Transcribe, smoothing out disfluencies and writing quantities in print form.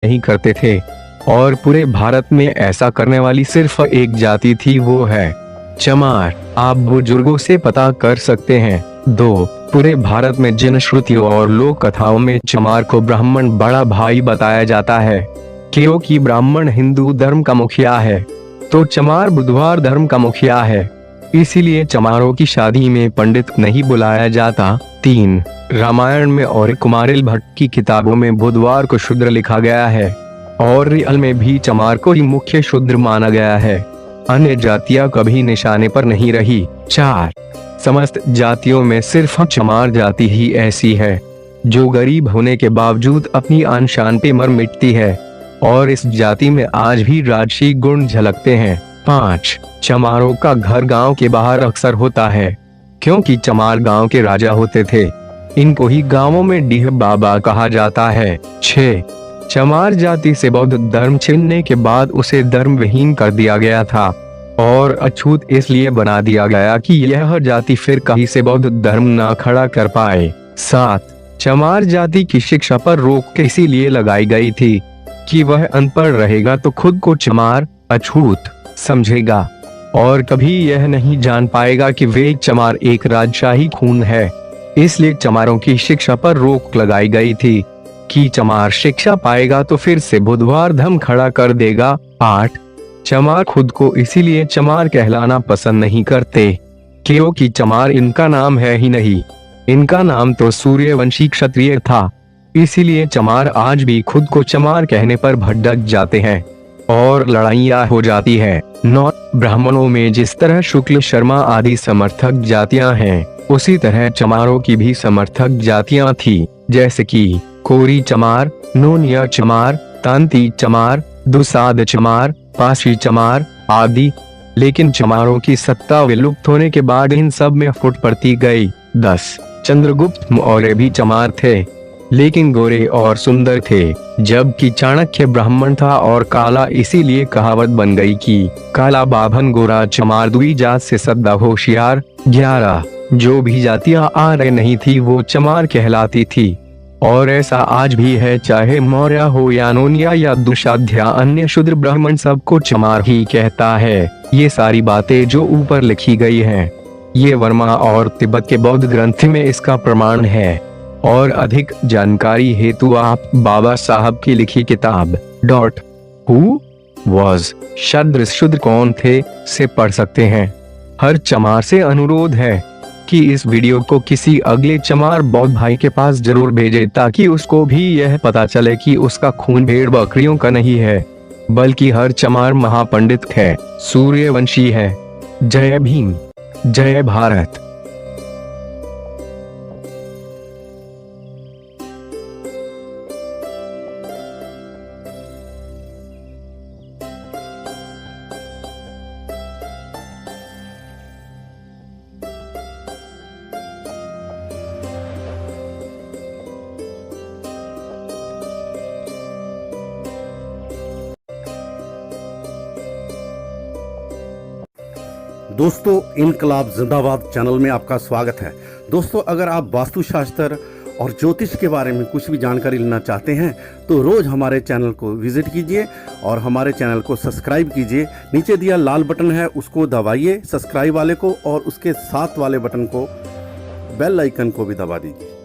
नहीं करते थे और पूरे भारत में ऐसा करने वाली सिर्फ एक जाति थी, वो है चमार। आप बुजुर्गों से पता कर सकते हैं। 2. पूरे भारत में जिन श्रुतियों और लोक कथाओं में चमार को ब्राह्मण बड़ा भाई बताया जाता है, क्योंकि ब्राह्मण हिंदू धर्म का मुखिया है, तो चमार बुधवार धर्म का मुखिया है, इसीलिए चमारों की शादी में पंडित नहीं बुलाया जाता। 3. रामायण में और कुमारिल भट्ट की किताबों में बुधवार को शूद्र लिखा गया है और रियल में भी चमार को ही मुख्य शूद्र माना गया है। अन्य जातियां कभी निशाने पर नहीं रही। 4. समस्त जातियों में सिर्फ चमार जाति ही ऐसी है जो गरीब होने के बावजूद अपनी आन शान पे मर मिटती है और इस जाति में आज भी राजसी गुण झलकते हैं। 5. चमारों का घर गांव के बाहर अक्सर होता है, क्योंकि चमार गांव के राजा होते थे। इनको ही गांवों में डीह बाबा कहा जाता है। 6. चमार जाति से बौद्ध धर्म छीनने के बाद उसे धर्म विहीन कर दिया गया था और अछूत इसलिए बना दिया गया कि यह जाति फिर कहीं से बौद्ध धर्म न खड़ा कर पाए। 7. चमार जाति की शिक्षा पर रोक इसीलिए लगाई गई थी कि वह अनपढ़ रहेगा तो खुद को चमार अछूत समझेगा और कभी यह नहीं जान पाएगा कि वे चमार एक राजशाही खून है। इसलिए चमारों की शिक्षा पर रोक लगाई गई थी कि चमार शिक्षा पाएगा तो फिर से बुधवार धर्म खड़ा कर देगा। 8. चमार खुद को इसीलिए चमार कहलाना पसंद नहीं करते क्योंकि चमार इनका नाम है ही नहीं, इनका नाम तो सूर्यवंशी क्षत्रिय था। इसीलिए चमार आज भी खुद को चमार कहने पर भड़क जाते हैं और लड़ाइयाँ हो जाती है। 9. ब्राह्मणों में जिस तरह शुक्ल शर्मा आदि समर्थक जातियां हैं, उसी तरह चमारों की भी समर्थक जातियां थी, जैसे कि कोरी चमार, नोनिया चमार, तांती चमार, दुसाद चमार, पाशी चमार आदि। लेकिन चमारों की सत्ता विलुप्त होने के बाद इन सब में फुट पड़ती गई। 10. चंद्रगुप्त मौर्य भी चमार थे, लेकिन गोरे और सुंदर थे, जबकि चाणक्य ब्राह्मण था और काला, इसीलिए कहावत बन गई कि काला बाभन गोरा चमार दुई जात से सदा होशियार। 11. जो भी जातियां आ रही नहीं थी वो चमार कहलाती थी और ऐसा आज भी है, चाहे मौर्य हो या नोनिया या दुशाध्या, अन्य शूद्र ब्राह्मण सबको चमार ही कहता है। ये सारी बातें जो ऊपर लिखी गई हैं, ये वर्मा और तिब्बत के बौद्ध ग्रंथ में इसका प्रमाण है और अधिक जानकारी हेतु आप बाबा साहब की लिखी किताब Who was शूद्र कौन थे से पढ़ सकते हैं। हर चमार से अनुरोध है कि इस वीडियो को किसी अगले चमार बौद्ध भाई के पास जरूर भेजें ताकि उसको भी यह पता चले कि उसका खून भेड़ बकरियों का नहीं है, बल्कि हर चमार महापंडित है, सूर्यवंशी है। जय भीम, जय भारत। दोस्तों, इनकलाब जिंदाबाद चैनल में आपका स्वागत है। दोस्तों, अगर आप वास्तुशास्त्र और ज्योतिष के बारे में कुछ भी जानकारी लेना चाहते हैं तो रोज हमारे चैनल को विजिट कीजिए और हमारे चैनल को सब्सक्राइब कीजिए। नीचे दिया लाल बटन है, उसको दबाइए सब्सक्राइब वाले को, और उसके साथ वाले बटन को, बेल आइकन को भी दबा दीजिए।